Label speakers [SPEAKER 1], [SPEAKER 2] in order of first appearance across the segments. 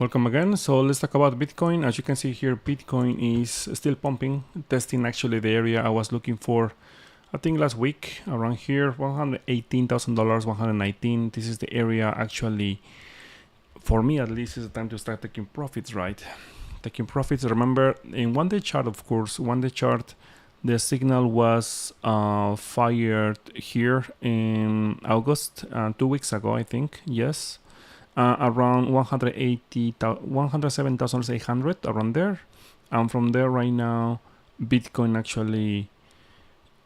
[SPEAKER 1] Welcome again. So let's talk about Bitcoin. As you can see here, Bitcoin is still pumping, testing actually the area I was looking for, I think last week around here, $118,000, 119. This is the area actually, for me at least, is the time to start taking profits, right? Taking profits. Remember, in one day chart, of course, one day chart, the signal was fired here in August, 2 weeks ago, I think. Yes. Around 107,800 around there, and from there right now Bitcoin actually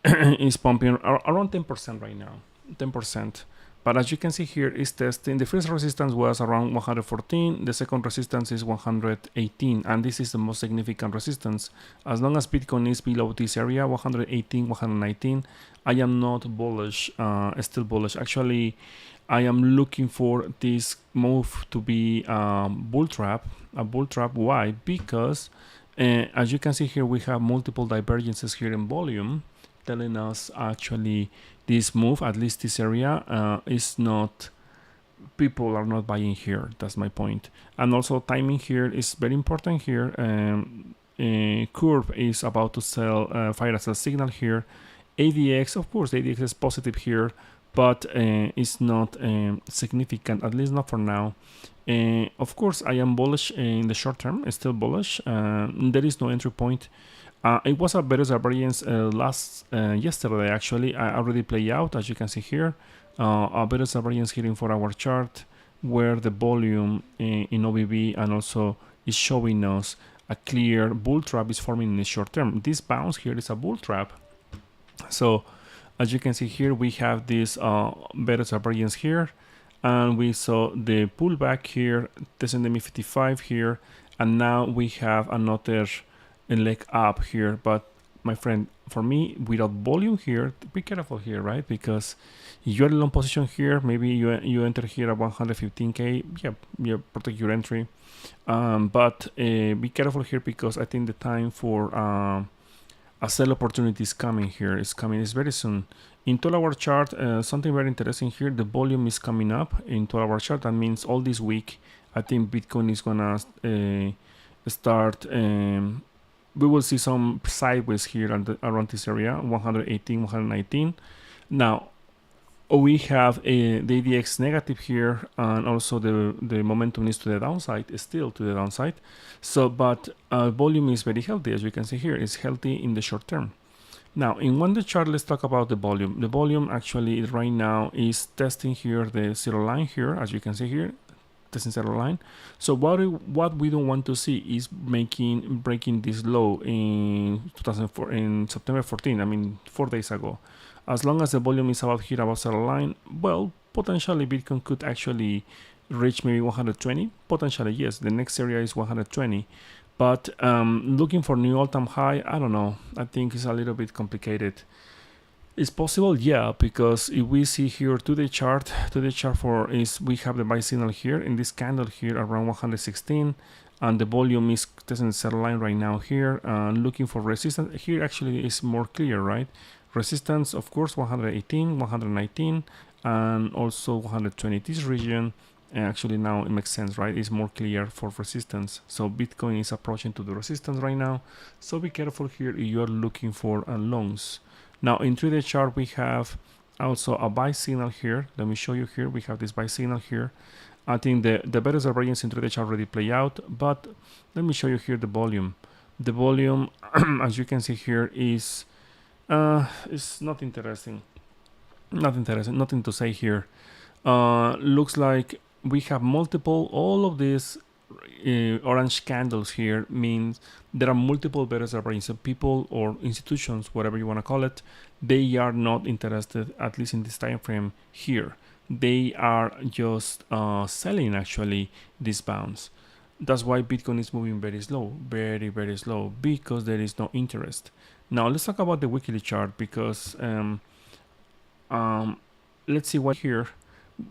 [SPEAKER 1] is pumping around 10% right now, 10%. But as you can see here, is testing. The first resistance was around 114, the second resistance is 118, and this is the most significant resistance. As long as Bitcoin is below this area, 118, 119, I am not bullish, still bullish. Actually, I am looking for this move to be a bull trap. A bull trap. Why? Because as you can see here, we have multiple divergences here in volume, telling us actually this move, at least this area, is not, people are not buying here. That's my point. And also timing here is very important here. Curve is about to sell, fire as a signal here. ADX, of course, ADX is positive here, but it's not significant, at least not for now. Of course, I am bullish in the short term. It's still bullish. There is no entry point. It was a better variance yesterday. Actually, I already play out, as you can see here. A better variance here in 4-hour chart, where the volume in OBB and also is showing us a clear bull trap is forming in the short term. This bounce here is a bull trap. So as you can see here, we have this better variance here, and we saw the pullback here, testing the MI55 here, and now we have another leg up here. But my friend, for me, without volume here, be careful here, right? Because if you're in a long position here, maybe you enter here at 115k, yeah, protect your entry. But be careful here, because I think the time for a sell opportunity is coming here. It's very soon. In 12-hour chart, something very interesting here. The volume is coming up in 12-hour chart. That means all this week, I think Bitcoin is gonna start. We will see some sideways here around this area, 118, 119. Now, we have the ADX negative here, and also the momentum is to the downside, still to the downside. So, but volume is very healthy, as you can see here. It's healthy in the short term. Now, in one day chart, let's talk about the volume. The volume actually right now is testing here the zero line here, as you can see here, testing zero line. So what we don't want to see is breaking this low in September 14. I mean, 4 days ago. As long as the volume is about here, about zero line, well, potentially Bitcoin could actually reach maybe 120. Potentially, yes. The next area is 120. But looking for new all-time high, I don't know. I think it's a little bit complicated. It's possible, yeah, because if we see here today chart for is we have the buy signal here in this candle here around 116, and the volume is testing the zero line right now here. Looking for resistance here actually is more clear, right? Resistance, of course, 118, 119, and also 120. This region, actually now it makes sense, right? It's more clear for resistance. So Bitcoin is approaching to the resistance right now. So be careful here if you are looking for longs. Now in 3-day chart, we have also a buy signal here. Let me show you here. We have this buy signal here. I think the better variance in 3-day chart already play out, but let me show you here the volume. The volume, as you can see here, is not interesting. Not interesting. Nothing to say here. Looks like we have multiple. All of these orange candles here means there are multiple better variants. So people or institutions, whatever you want to call it, they are not interested, at least in this time frame here. They are just selling actually this bounce. That's why Bitcoin is moving very slow, very slow, because there is no interest. Now let's talk about the weekly chart, because let's see what here.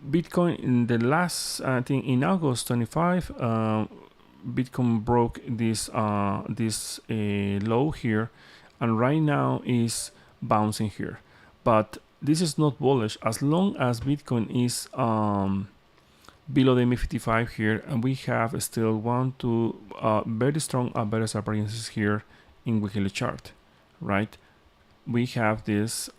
[SPEAKER 1] Bitcoin in the last, I think in August 25, Bitcoin broke this low here, and right now is bouncing here. But this is not bullish. As long as Bitcoin is below the MA55 here, and we have still one, two very strong bearish appearances here in weekly chart, right? We have this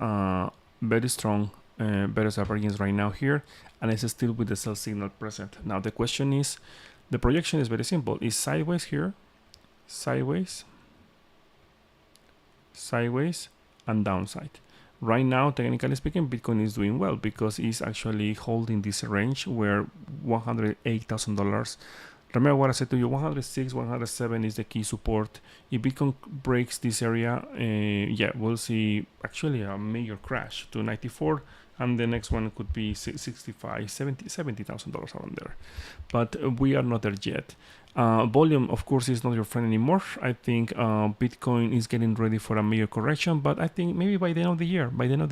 [SPEAKER 1] very strong bearish appearance right now here, and it's still with the sell signal present. Now the question is, the projection is very simple. Is sideways here, sideways, sideways, and downside. Right now, technically speaking, Bitcoin is doing well because it's actually holding this range where $108,000. Remember what I said to you, 106, 107 is the key support. If Bitcoin breaks this area, yeah, we'll see actually a major crash to 94, and the next one could be 65, $70,000 around there. But we are not there yet. Volume, of course, is not your friend anymore. I think Bitcoin is getting ready for a major correction, but I think maybe by the end of the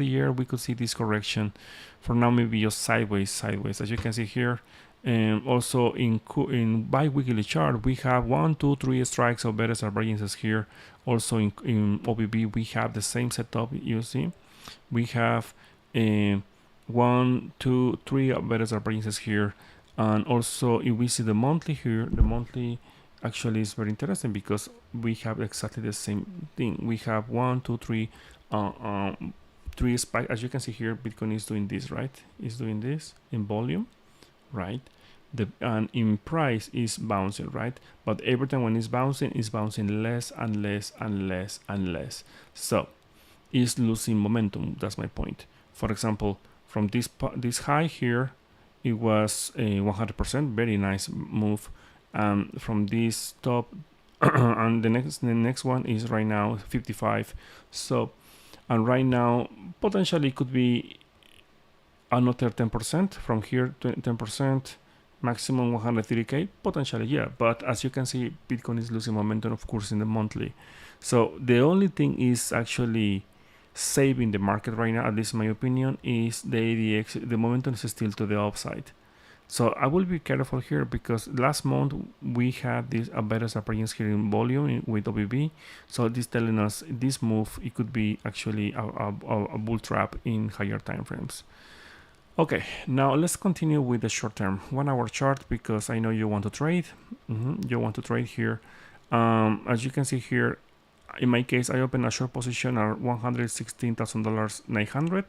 [SPEAKER 1] year, we could see this correction. For now, maybe just sideways. As you can see here, and also in bi-weekly chart, we have 1, 2, 3 strikes of bearish divergences here. Also in OBB, we have the same setup. You see, we have 1, 2, 3 bearish divergences here. And also, if we see the monthly here, the monthly actually is very interesting because we have exactly the same thing. We have 1, 2, 3, 3 spikes. As you can see here, Bitcoin is doing this, right? It's doing this in volume, right? And in price is bouncing, right? But every time when it's bouncing less and less and less and less. So it's losing momentum. That's my point. For example, from this high here, it was a 100%, very nice move. From this top, and the next one is right now 55. So, and right now potentially could be another 10% from here, 10%, maximum 130k, potentially, yeah. But as you can see, Bitcoin is losing momentum, of course, in the monthly. So the only thing is actually saving the market right now, at least in my opinion, is the ADX. The momentum is still to the upside. So I will be careful here because last month we had this better appearance here in volume with OBB. So this telling us this move, it could be actually a bull trap in higher time frames. Okay, now let's continue with the short term 1 hour chart because I know you want to trade. You want to trade here. As you can see here, in my case, I opened a short position at $116,900,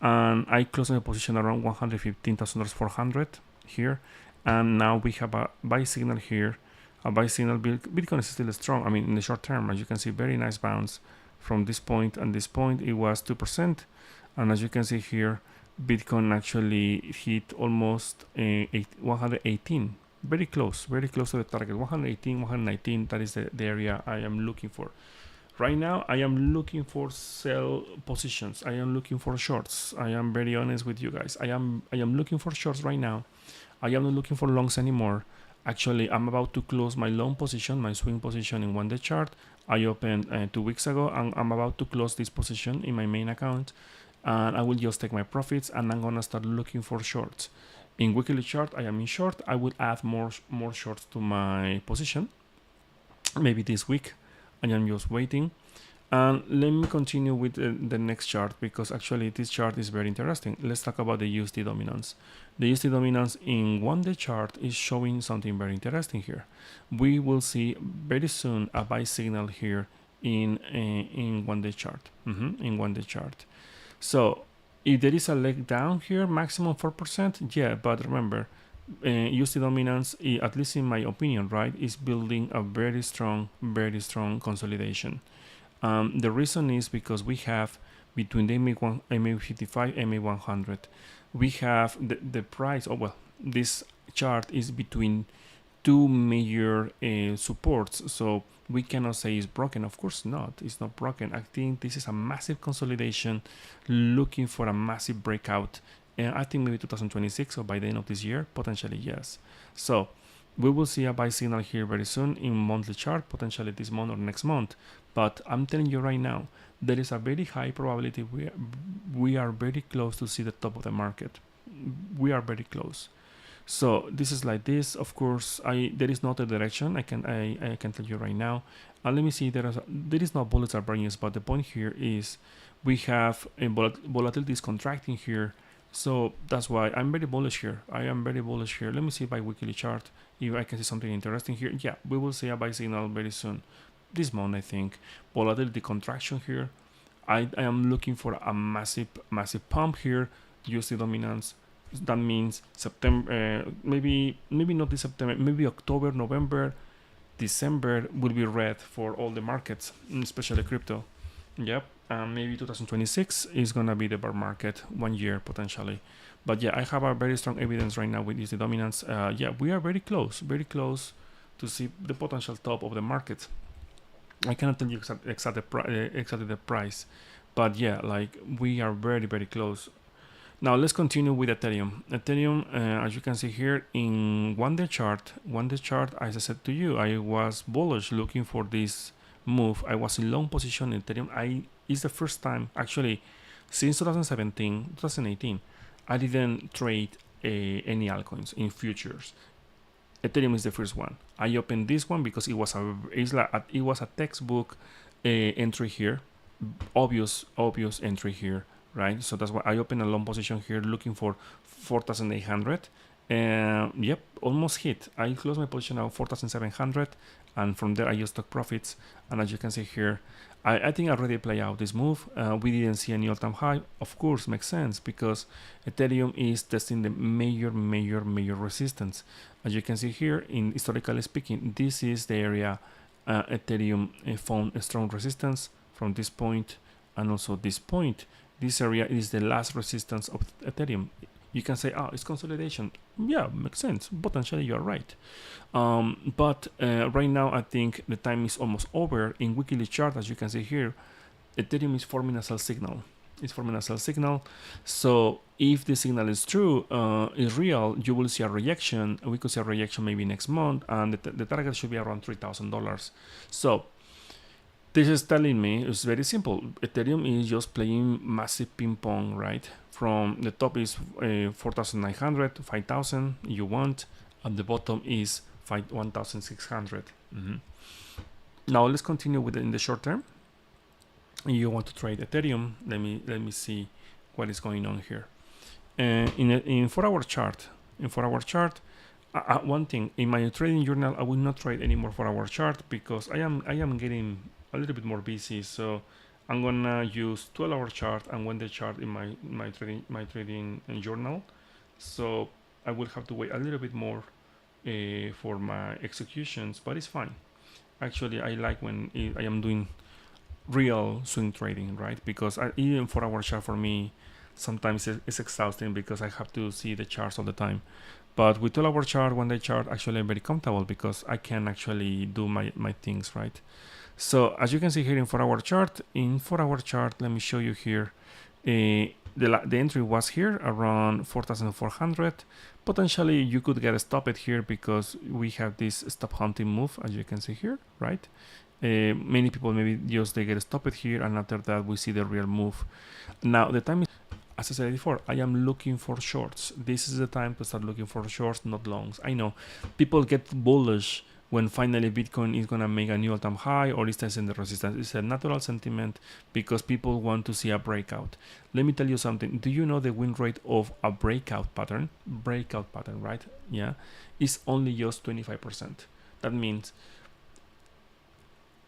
[SPEAKER 1] and I closed my position around $115,400 here. And now we have a buy signal here. A buy signal. Bitcoin is still strong. I mean, in the short term, as you can see, very nice bounce from this point and this point. It was 2%, and as you can see here, Bitcoin actually hit almost 118. Very close to the target. 118, 119. That is the area I am looking for. Right now, I am looking for sell positions. I am looking for shorts. I am very honest with you guys. I am looking for shorts right now. I am not looking for longs anymore. Actually, I'm about to close my long position, my swing position in 1-day chart. I opened 2 weeks ago, and I'm about to close this position in my main account. And I will just take my profits, and I'm gonna start looking for shorts. In weekly chart, I am in short. I will add more shorts to my position. Maybe this week. I am just waiting. And let me continue with the next chart because actually this chart is very interesting. Let's talk about the USD dominance. The USD dominance in 1-day chart is showing something very interesting here. We will see very soon a buy signal here in 1-day chart. In 1-day chart. So if there is a leg down here, maximum 4%, yeah, but remember, USD dominance, at least in my opinion, right, is building a very strong consolidation. The reason is because we have between the MA55, MA100, we have the price. Oh well, this chart is between two major supports, so we cannot say it's broken. Of course not, it's not broken. I think this is a massive consolidation looking for a massive breakout, and I think maybe 2026 or by the end of this year, potentially, yes. So we will see a buy signal here very soon in monthly chart, potentially this month or next month. But I'm telling you right now, there is a very high probability we are very close to see the top of the market. We are very close. So this is like this. Of course, there is not a direction. I can tell you right now. Let me see. There is no volatile barriers, but the point here is we have a volatility is contracting here, So that's why I'm very bullish here. I am very bullish here. Let me see by weekly chart if I can see something interesting here. Yeah, we will see a buy signal very soon. This month, I think. Volatility contraction here. I am looking for a massive pump here. USD dominance. That means September, maybe not this September, maybe October, November, December will be red for all the markets, especially crypto. Yep, maybe 2026 is gonna be the bear market, 1 year potentially. But yeah, I have a very strong evidence right now with USD dominance. Yeah, we are very close to see the potential top of the market. I cannot tell you exactly the price, but yeah, like we are very close. Now let's continue with Ethereum. Ethereum, as you can see here in one-day chart, as I said to you, I was bullish looking for this move. I was in long position in Ethereum. It's the first time actually since 2017, 2018, I didn't trade any altcoins in futures. Ethereum is the first one. I opened this one because it was a textbook entry here, obvious entry here, right? So that's why I opened a long position here, looking for 4,800. Yep, almost hit. I closed my position at 4,700, and from there I just took profits. And as you can see here, I think I already play out this move. We didn't see any all-time high. Of course, makes sense because Ethereum is testing the major resistance. As you can see here, in historically speaking, this is the area Ethereum found a strong resistance from this point and also this point. This area is the last resistance of Ethereum. You can say, oh, it's consolidation. Yeah, makes sense. Potentially, you're right. But right now, I think the time is almost over. In weekly chart, as you can see here, Ethereum is forming a sell signal. It's forming a sell signal. So if the signal is true, is real, you will see a reaction. We could see a reaction maybe next month, and the target should be around $3,000. So this is telling me it's very simple. Ethereum is just playing massive ping pong, right? From the top is 4,900, 5,000 you want, and the bottom is 1,600. Now let's continue with in the short term. You want to trade Ethereum? Let me see what is going on here. In 4-hour chart, one thing in my trading journal, I will not trade anymore 4-hour chart because I am getting a little bit more busy. So I'm gonna use 12-hour chart and 1-day chart in my trading journal. So I will have to wait a little bit more for my executions, but it's fine. Actually, I like when I am doing real swing trading, right? Because even 4-hour chart for me sometimes it's exhausting because I have to see the charts all the time. But with 12-hour chart, 1-day chart, actually I'm very comfortable because I can actually do my things, right? So as you can see here in 4-hour chart, let me show you here. The entry was here around 4,400. Potentially you could get stopped here because we have this stop hunting move, as you can see here, right? Many people maybe just they get stopped here, and after that we see the real move. Now the time is, as I said before, I am looking for shorts. This is the time to start looking for shorts, not longs. I know people get bullish when finally Bitcoin is gonna make a new all-time high or is testing the resistance. It's a natural sentiment because people want to see a breakout. Let me tell you something. Do you know the win rate of a breakout pattern? Breakout pattern, right? Yeah, is only just 25%. That means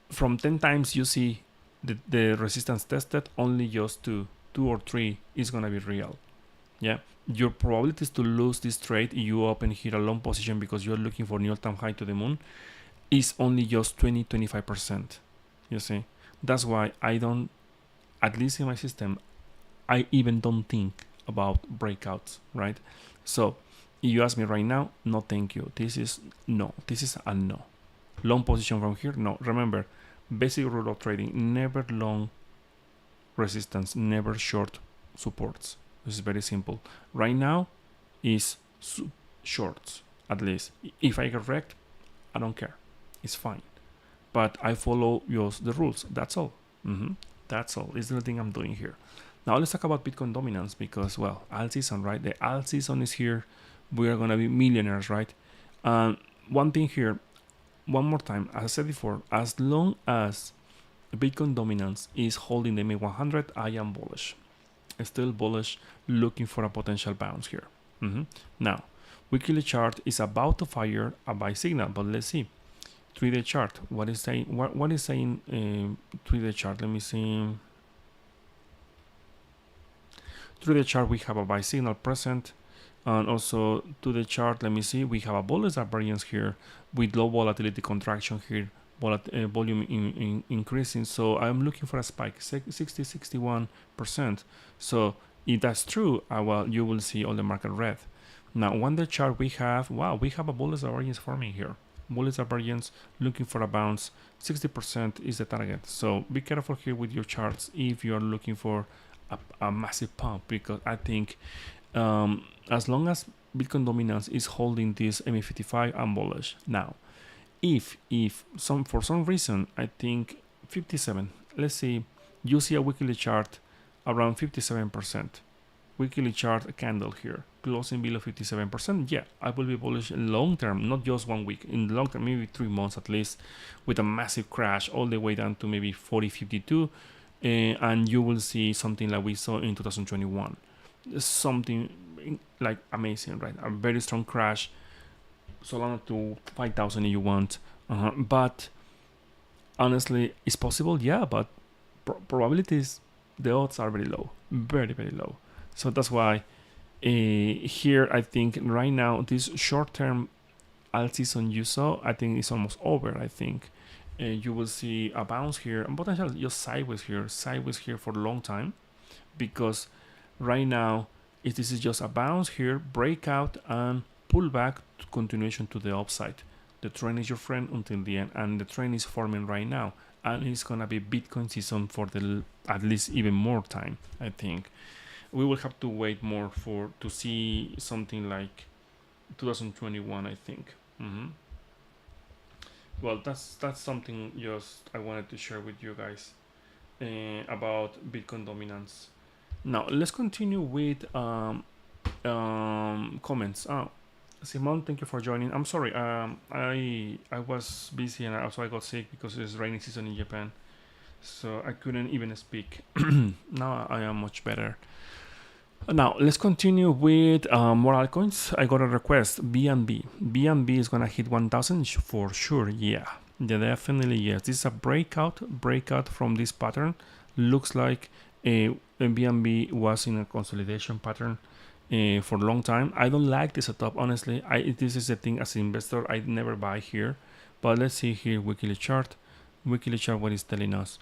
[SPEAKER 1] from 10 times you see the resistance tested, only just two or three is gonna be real. Yeah, your probabilities to lose this trade, you open here a long position because you're looking for new all-time high to the moon, is only just 20-25%. You see, that's why I don't, at least in my system, I even don't think about breakouts, right? So if you ask me right now, no thank you. This is a no. Long position from here, no. Remember, basic rule of trading: never long resistance, never short supports. This is very simple. Right now is shorts, at least. If I get wrecked, I don't care. It's fine. But I follow the rules. That's all. That's all. It's the thing I'm doing here. Now let's talk about Bitcoin dominance because, well, alt season, right? The alt season is here. We are going to be millionaires, right? One thing here, one more time, as I said before, as long as Bitcoin dominance is holding the MA100, I am bullish. still bullish, looking for a potential bounce here. Now, weekly chart is about to fire a buy signal, but let's see. 3-day chart, what is saying? What is saying? 3-day chart. Let me see. 3-day chart, we have a buy signal present, and also to the chart, let me see, we have a bullish variance here with low volatility contraction here, volume increasing. So I'm looking for a spike, 60-61%. So if that's true, well, you will see all the market red. Now, 1-day chart, we have, wow, we have a bullish variance forming here. Bullish variance, looking for a bounce. 60% is the target. So be careful here with your charts if you are looking for a massive pump, because I think as long as Bitcoin dominance is holding this MA55, I'm bullish. Now, if for some reason I think 57, let's see, you see a weekly chart around 57%. Weekly chart candle here closing below 57%. Yeah, I will be bullish long term, not just 1 week, in the long term, maybe 3 months at least, with a massive crash all the way down to maybe 40.52, and you will see something like we saw in 2021, something like amazing, right? A very strong crash, Solana to 5,000 if you want, but honestly, it's possible, yeah, but probabilities, the odds are very low, very, very low. So that's why here I think right now this short-term alt season you saw, I think it's almost over. I think you will see a bounce here and potentially just sideways here for a long time, because right now this is just a bounce here, breakout and pull back to continuation to the upside. The trend is your friend until the end, and the trend is forming right now, and it's gonna be Bitcoin season for the at least even more time. I think we will have to wait more to see something like 2021, I think. Well, that's something just I wanted to share with you guys about Bitcoin dominance. Now let's continue with comments. Simon, thank you for joining. I'm sorry, I was busy, and also I got sick because it's rainy season in Japan, so I couldn't even speak. Now I am much better. Now let's continue with more altcoins. I got a request. BNB. BNB is gonna hit 1,000 for sure. Yeah, definitely yes. This is a breakout from this pattern. Looks like BNB was in a consolidation pattern for a long time. I don't like this setup, honestly. This is the thing, as an investor, I never buy here. But let's see here, weekly chart. Weekly chart, what is telling us?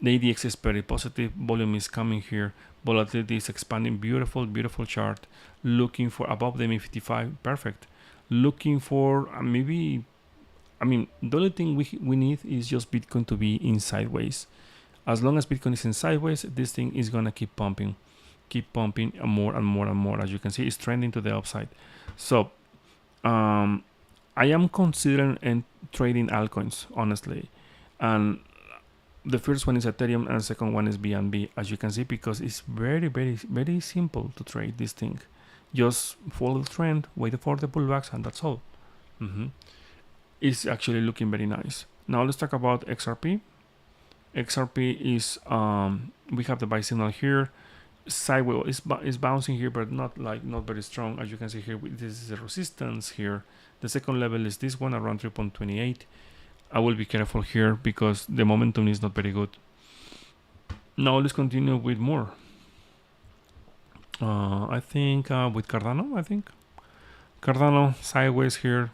[SPEAKER 1] The ADX is very positive. Volume is coming here. Volatility is expanding. Beautiful chart. Looking for above the MA55. Perfect. Looking for maybe, I mean, the only thing we need is just Bitcoin to be in sideways. As long as Bitcoin is in sideways, this thing is gonna keep pumping more and more and more. As you can see, it's trending to the upside. So I am considering trading altcoins, honestly, and the first one is Ethereum and the second one is BNB, as you can see, because it's very, very, very simple to trade this thing. Just follow the trend, wait for the pullbacks, and that's all. It's actually looking very nice. Now let's talk about XRP. XRP is we have the buy signal here. Sideways is bouncing here, but not very strong. As you can see here, this is a resistance here. The second level is this one around 3.28. I will be careful here because the momentum is not very good. Now let's continue with more. I think with Cardano. Cardano sideways here.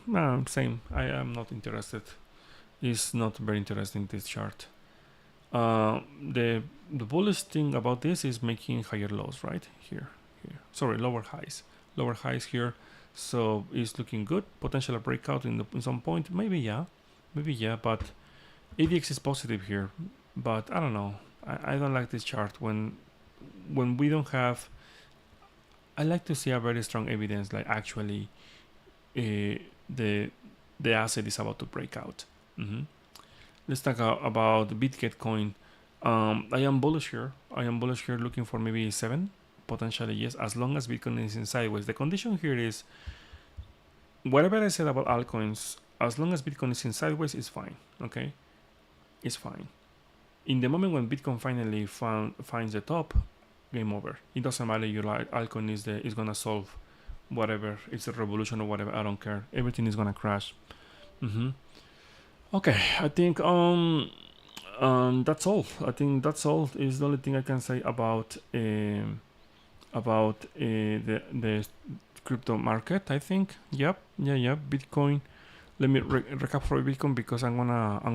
[SPEAKER 1] Same. I am not interested. It's not very interesting, this chart. The bullish thing about this is making higher lows, right? Here. Sorry, lower highs here. So it's looking good. Potential breakout in some point. Maybe yeah, but ADX is positive here. But I don't know. I don't like this chart when we don't have. I like to see a very strong evidence, like actually the asset is about to break out. Let's talk about Bitcoin. I am bullish here. Looking for maybe 7, potentially yes, as long as Bitcoin is in sideways. The condition here is whatever I said about altcoins. As long as Bitcoin is in sideways, it's fine. Okay, it's fine. In the moment when Bitcoin finally finds the top, game over. It doesn't matter your altcoin is gonna solve whatever, it's a revolution or whatever. I don't care. Everything is gonna crash. Mm-hmm. Okay, I think that's all. I think that's all. Is the only thing I can say about the crypto market. I think. Yep. Yeah. Bitcoin. Let me recap for Bitcoin because I'm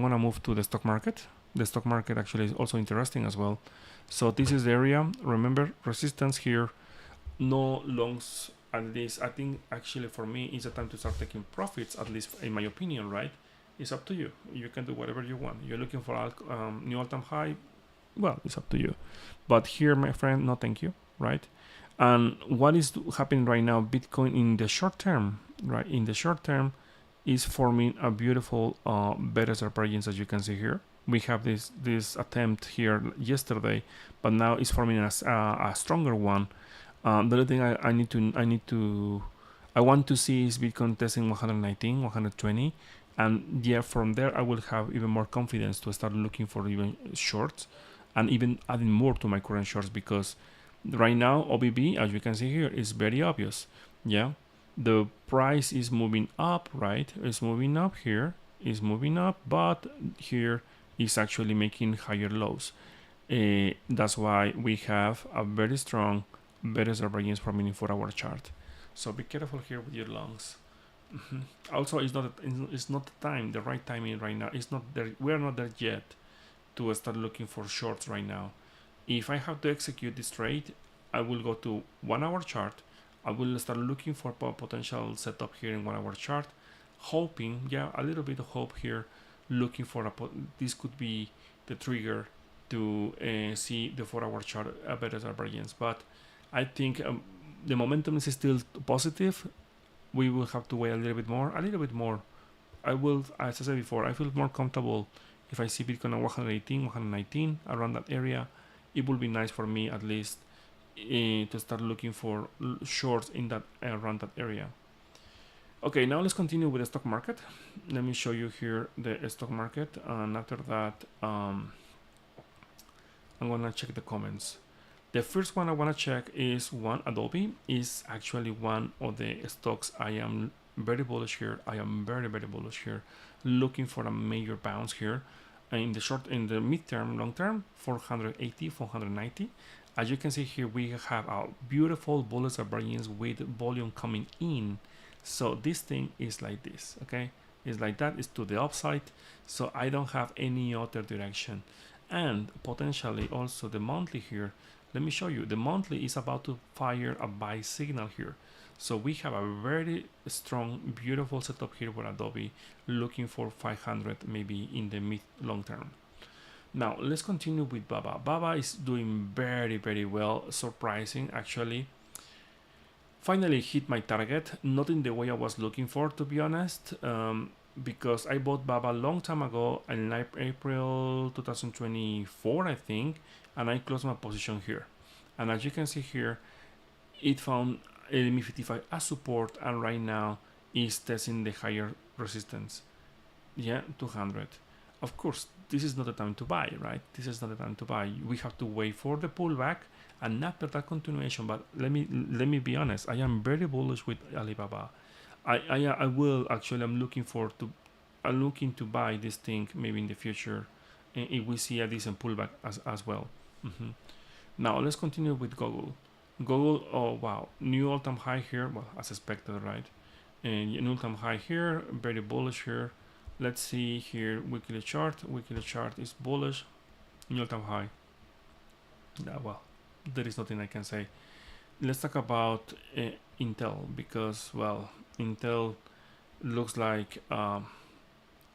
[SPEAKER 1] gonna move to the stock market. The stock market actually is also interesting as well. So this is the area. Remember resistance here. No longs. At least I think actually for me it's a time to start taking profits. At least in my opinion, right? It's up to you. You can do whatever you want. You're looking for new all-time high. Well, it's up to you. But here, my friend, no thank you, right? And what is happening right now? Bitcoin in the short term, right? In the short term, is forming a beautiful better divergence, as you can see here. We have this attempt here yesterday, but now it's forming a stronger one. The other thing I want to see is Bitcoin testing 119, 120, and yeah, from there I will have even more confidence to start looking for even shorts, and even adding more to my current shorts, because right now OBB, as you can see here, is very obvious. Yeah, the price is moving up, right? It's moving up here, is moving up, but here is actually making higher lows. That's why we have a very strong better divergence forming in 4-hour chart. So be careful here with your longs. Also, it's not the time, the right timing right now. It's not there. We are not there yet to start looking for shorts right now. If I have to execute this trade, I will go to 1-hour chart. I will start looking for potential setup here in 1-hour chart, hoping, yeah, a little bit of hope here, looking for this could be the trigger to see the 4-hour chart a better divergence. But I think the momentum is still positive. We will have to wait a little bit more. I will, as I said before, I feel more comfortable if I see Bitcoin at 118, 119, around that area. It will be nice for me at least to start looking for shorts in that around that area. Okay, now let's continue with the stock market. Let me show you here the stock market, and after that, I'm gonna check the comments. The first one I want to check is Adobe is actually one of the stocks I am very bullish here. I am very bullish here, looking for a major bounce here. In the midterm, long term, 480, 490. As you can see here, we have a beautiful bullish divergence with volume coming in. So this thing is like this, okay? It's like that. It's to the upside. So I don't have any other direction. And potentially also the monthly here. Let me show you. The monthly is about to fire a buy signal here. So we have a very strong, beautiful setup here with Adobe, looking for 500 maybe in the mid long term. Now let's continue with Baba. Baba is doing very well, surprising actually. Finally hit my target, not in the way I was looking for, to be honest, because I bought Baba a long time ago in April 2024, I think, and I closed my position here. And as you can see here, it found LME 55 as support, and right now is testing the higher resistance. Yeah, 200. Of course, this is not the time to buy, right? This is not the time to buy. We have to wait for the pullback and after that continuation. But let me be honest. I am very bullish with Alibaba. I will actually. I'm looking to buy this thing maybe in the future, if we see a decent pullback as well. Now let's continue with Google. Google, oh wow, new all-time high here. Well, as expected, right? And new all-time high here. Very bullish here. Let's see here, weekly chart. Weekly chart is bullish. New all-time high. Well, there is nothing I can say. Let's talk about Intel, because, well, Intel looks like I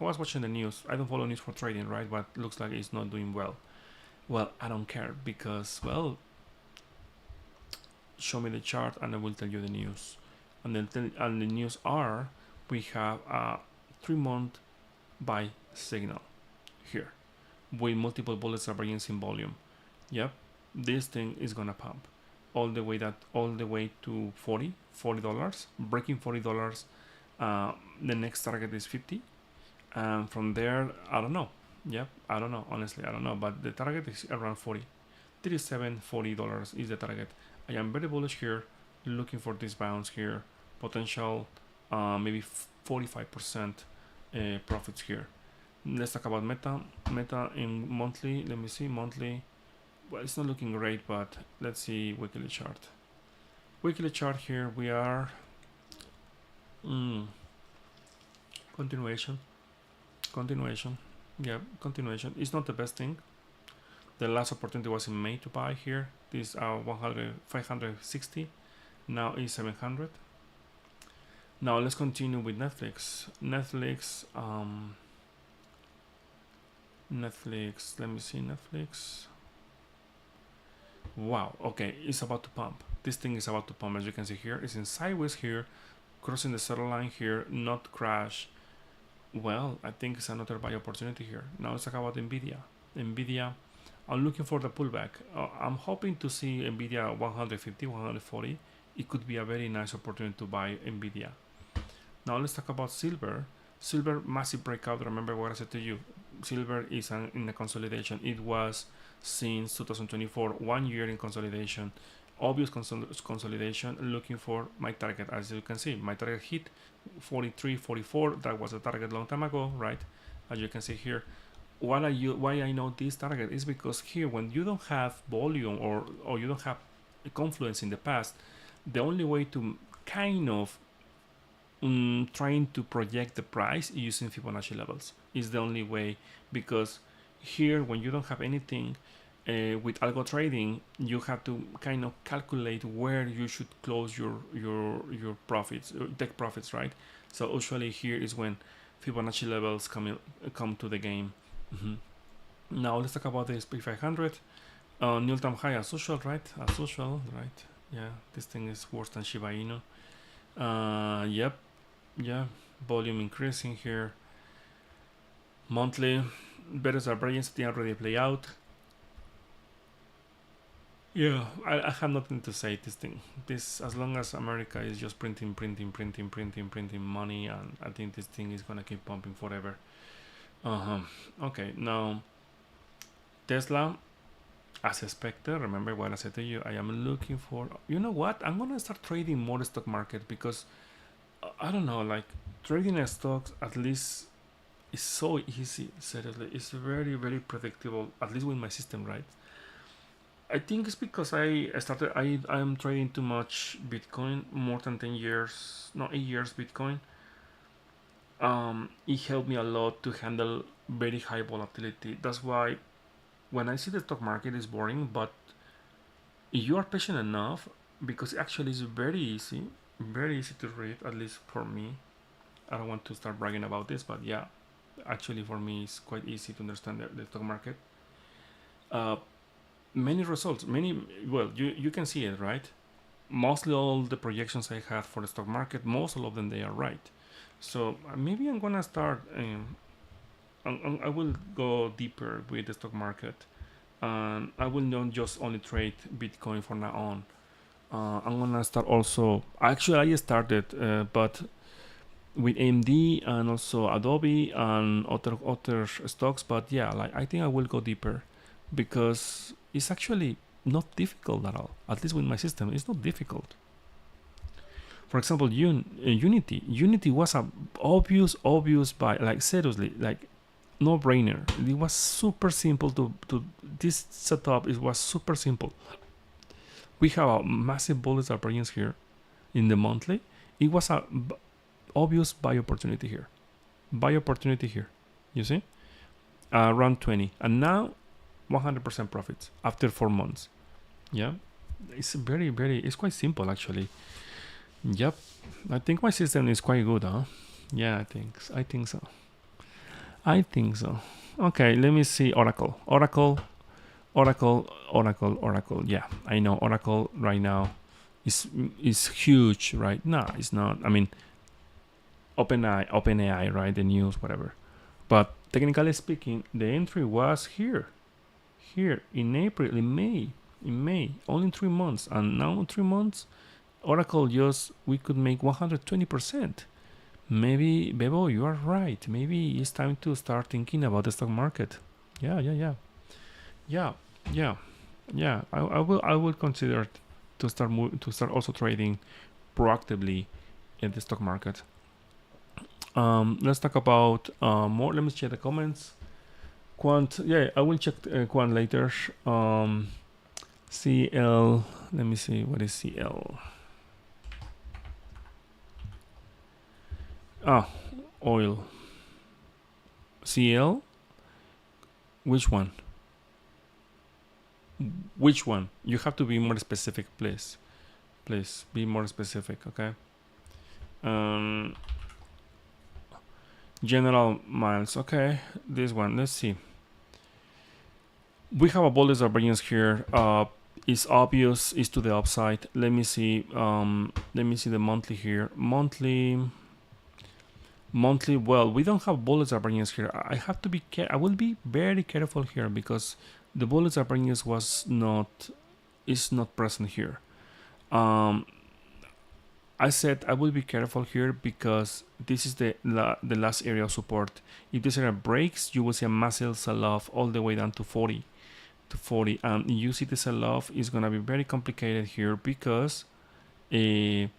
[SPEAKER 1] was watching the news. I don't follow news for trading, right? But looks like it's not doing well. Well, I don't care, because, well, show me the chart and I will tell you the news. And then the news are, we have a 3-month buy signal here with multiple bullets divergence in volume. Yep, this thing is gonna pump all the way to $40, breaking $40. The next target is 50, and from there I don't know. Yep, I don't know, honestly I don't know, but the target is around 40. $37.40 is the target. I am very bullish here, looking for this bounce here, potential maybe 45% profits here. Let's talk about meta in monthly. Let me see monthly. Well, it's not looking great, but let's see weekly chart. Weekly chart here, we are continuation. Yeah, continuation. It's not the best thing. The last opportunity was in May to buy here. This 560. Now is 700. Now let's continue with Netflix. Netflix. Let me see Netflix. Wow. Okay, it's about to pump. This thing is about to pump. As you can see here, it's in sideways here, crossing the center line here, not crash. Well, I think it's another buy opportunity here. Now let's talk about Nvidia. Nvidia, I'm looking for the pullback. I'm hoping to see Nvidia 150, 140. It could be a very nice opportunity to buy Nvidia. Now let's talk about silver. Silver, massive breakout. Remember what I said to you. Silver is in a consolidation. It was since 2024, 1 year in consolidation. Obvious consolidation, looking for my target. As you can see, my target hit 43, 44. That was a target long time ago, right? As you can see here. Why I know this target is because here, when you don't have volume or you don't have confluence in the past, the only way to kind of trying to project the price using Fibonacci levels is the only way, because here, when you don't have anything with algo trading, you have to kind of calculate where you should close your profits, take profits, right? So usually here is when Fibonacci levels come to the game. Now let's talk about the SP 500. New time high as usual, right? As usual, right? Yeah, this thing is worse than Shiba Inu. Yep. Yeah, volume increasing here. Monthly, better variance didn't already play out. Yeah, I have nothing to say. This, as long as America is just printing money, and I think this thing is gonna keep pumping forever. Okay, now Tesla, as expected. Remember what I said to you. I am looking for. You know what? I'm gonna start trading more stock market, because I don't know, like trading stocks at least is so easy. Seriously, it's very, very predictable, at least with my system, right? I think it's because I'm trading too much Bitcoin, more than 10 years, no, 8 years Bitcoin. It helped me a lot to handle very high volatility. That's why when I see the stock market is boring, but if you are patient enough, because actually it's very easy to read, at least for me. I don't want to start bragging about this, but yeah, actually for me it's quite easy to understand the stock market. Many results, well, you can see it, right? Mostly all the projections I had for the stock market, most of them, they are right. So maybe I'm gonna start, I will go deeper with the stock market, and I will not just only trade Bitcoin from now on. I'm gonna start also. Actually, I started, but with AMD and also Adobe and other stocks. But yeah, like I think I will go deeper, because it's actually not difficult at all. At least with my system, it's not difficult. For example, Unity. Unity was a obvious buy. Like seriously, like no brainer. It was super simple to this setup. It was super simple. We have a massive bullet variance here in the monthly. It was a obvious buy opportunity here. You see? Around 20. And now 100% profits after 4 months. Yeah. It's it's quite simple actually. Yep. I think my system is quite good, huh? Yeah, I think so. Okay, let me see Oracle. Yeah, I know Oracle right now is huge, right? No, it's not. I mean, OpenAI, right? The news, whatever. But technically speaking, the entry was here in April, in May, only 3 months, and now in 3 months, Oracle we could make 120%. Maybe, Bebo, you are right. Maybe it's time to start thinking about the stock market. Yeah. Yeah, I will consider to start also trading proactively in the stock market. Let's talk about more. Let me check the comments. Quant, yeah, I will check Quant later. CL, let me see, what is CL? Ah, oil. CL? Which one? Which one? You have to be more specific, please. Please be more specific, okay? Um, General Miles, okay. This one, let's see. We have a bullish divergence here. It's obvious, it's to the upside. Let me see. Let me see the monthly here. Monthly. Well, we don't have bullish divergence here. I have to be. I will be very careful here because the bullish divergence is not present here. I said I will be careful here because this is the last area of support. If this area breaks, you will see a massive sell-off all the way down to 40. And you see the sell-off is gonna be very complicated here because you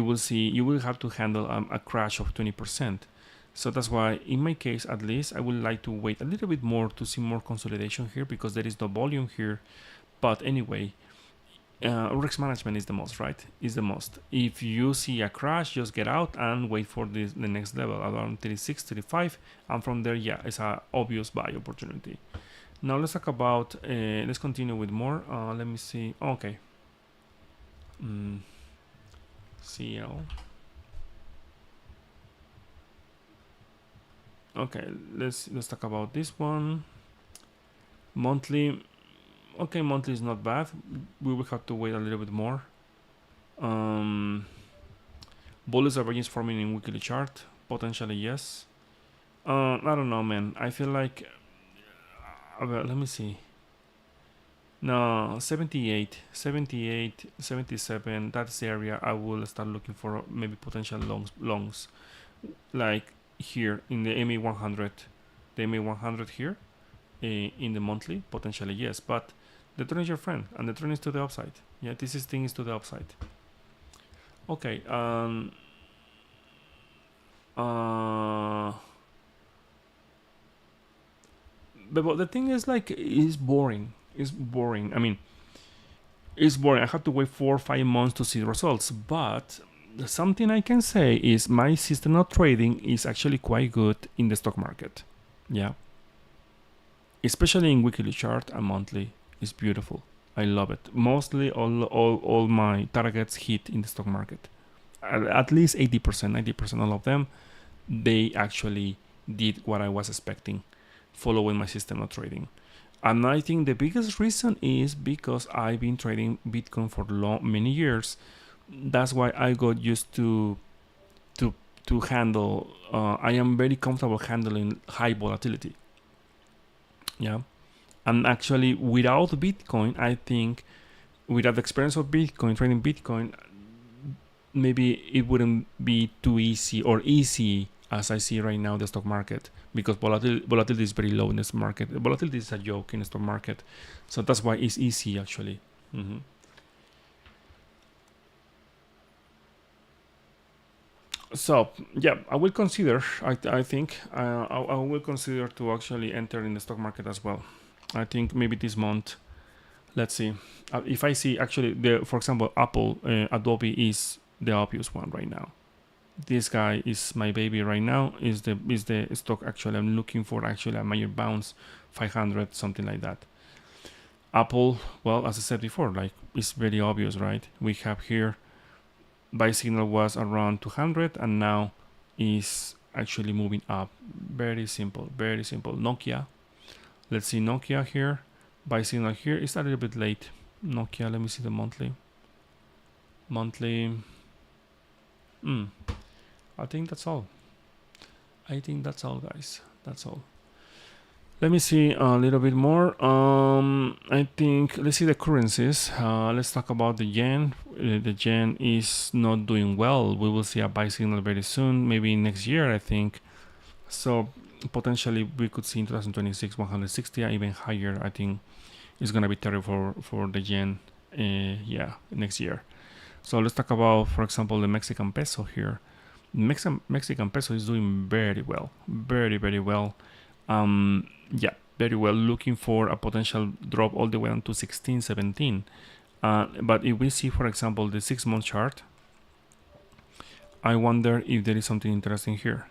[SPEAKER 1] will have to handle a crash of 20%. So that's why, in my case at least, I would like to wait a little bit more to see more consolidation here because there is no volume here. But anyway, risk management is the most, right? Is the most. If you see a crash, just get out and wait for the next level around 36, 35, and from there, yeah, it's an obvious buy opportunity. Now let's talk about. Let's continue with more. Let me see. Okay. CL. Okay, let's talk about this one. Monthly. Okay, monthly is not bad. We will have to wait a little bit more. Bullish divergence forming in weekly chart. Potentially yes. I don't know, man. I feel like. Well, let me see. No, 78, 78, 77. That's the area I will start looking for maybe potential longs. Like here in the MA 100. The MA 100 here. In the monthly, potentially yes. But the trend is your friend. And the trend is to the upside. Yeah, this thing is to the upside. Okay. But the thing is, like, it's boring. It's boring. I mean, it's boring. I have to wait 4 or 5 months to see the results. But something I can say is my system of trading is actually quite good in the stock market. Yeah. Especially in weekly chart and monthly. It's beautiful. I love it. Mostly all my targets hit in the stock market. At least 80%, 90% all of them, they actually did what I was expecting following my system of trading. And I think the biggest reason is because I've been trading Bitcoin for many years. That's why I got used to handle. I am very comfortable handling high volatility. Yeah, and actually, without Bitcoin, I think without the experience of Bitcoin, trading Bitcoin, maybe it wouldn't be too easy or easy as I see right now the stock market, because volatility is very low in this market. Volatility is a joke in the stock market, so that's why it's easy actually. Mm-hmm. So yeah, I will consider. I think I will consider to actually enter in the stock market as well. I think maybe this month. Let's see. If I see actually for example, Apple, Adobe is the obvious one right now. This guy is my baby right now. Is the stock actually I'm looking for actually a major bounce, 500 something like that. Apple, well, as I said before, like it's very obvious, right? We have here buy signal was around 200 and now is actually moving up. Very simple, very simple. Nokia. Let's see Nokia here. Buy signal here is a little bit late. Nokia, let me see the monthly. I think that's all. Guys. That's all. Let me see a little bit more. I think let's see the currencies. Let's talk about the yen. The yen is not doing well. We will see a buy signal very soon, maybe next year, I think. So potentially we could see in 2026 160, even higher. I think It's gonna be terrible for the yen. Yeah, next year. So let's talk about, for example, the Mexican peso here. Mexican peso is doing very well, very well. Yeah, very well. Looking for a potential drop all the way down to 16, 17. But if we see, for example, the 6-month chart, I wonder if there is something interesting here.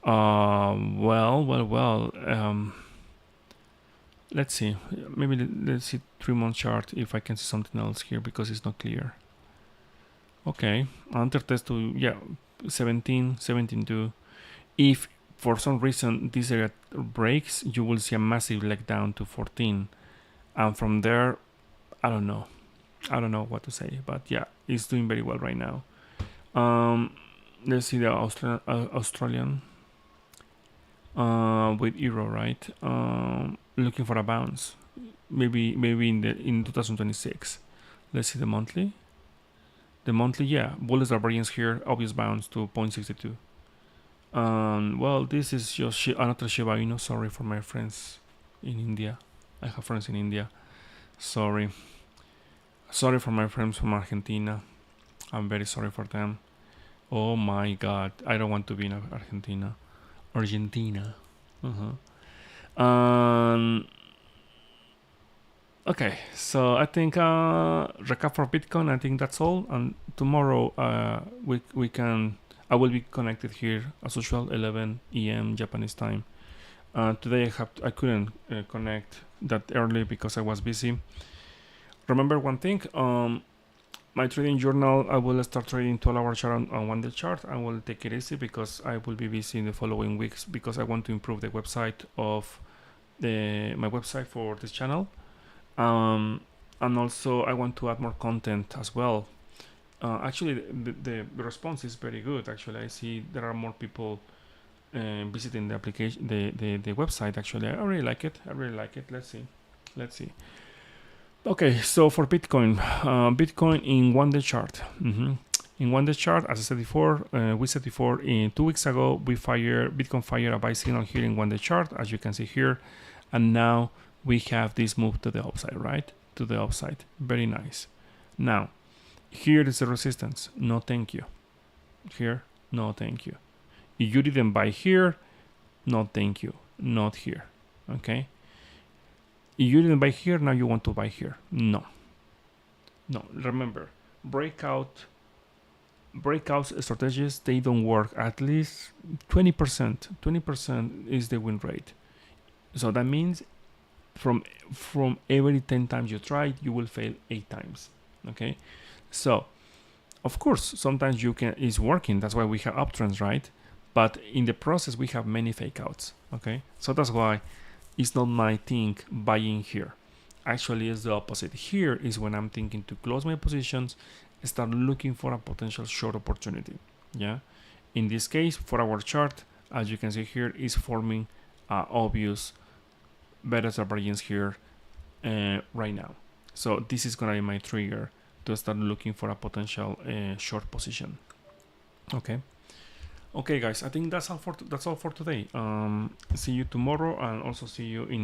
[SPEAKER 1] Well. Let's see. Maybe let's see 3-month chart if I can see something else here because it's not clear. Okay, under test to 17, 17.2. If for some reason this area breaks, you will see a massive leg down to 14, and from there, I don't know what to say, but yeah, it's doing very well right now. Let's see the Australian with euro, right? Looking for a bounce, maybe in 2026. Let's see the monthly. The monthly, yeah, bullish divergence here, obvious bounce to 0.62. Well, this is just another Shiba Inu. Sorry for my friends in India. I have friends in India. Sorry for my friends from Argentina. I'm very sorry for them. Oh my god, I don't want to be in Argentina. Okay, so I think recap for Bitcoin. I think that's all. And tomorrow we can. I will be connected here as usual, 11 a.m. Japanese time. Today I couldn't connect that early because I was busy. Remember one thing. My trading journal, I will start trading 12-hour chart on 1-day chart. I will take it easy because I will be busy in the following weeks because I want to improve the website of my website for this channel. And also I want to add more content as well. Actually, the response is very good. Actually, I see there are more people visiting the application, the website. Actually, I really like it. Let's see. Okay, so for Bitcoin, Bitcoin in 1-day chart. In 1-day chart, as I said before, we said before, in 2 weeks ago, Bitcoin fired a buy signal here in 1-day chart, as you can see here, and now we have this move to the upside, right? To the upside. Very nice. Now, here is the resistance. No, thank you. Here, no, thank you. If you didn't buy here, no, thank you. Not here. Okay? If you didn't buy here, now you want to buy here. No. Remember, breakout strategies, they don't work. At least 20% is the win rate. So that means from every 10 times you try, you will fail 8 times. Okay? So, of course, sometimes it's working. That's why we have uptrends, right? But in the process, we have many fake outs. Okay? So that's why it's not my thing buying here. Actually, it's the opposite. Here is when I'm thinking to close my positions, start looking for a potential short opportunity. Yeah. In this case, for our chart, as you can see here, is forming obvious better divergence here right now. So this is gonna be my trigger to start looking for a potential short position. Okay, guys. I think that's all for today. See you tomorrow, and also see you in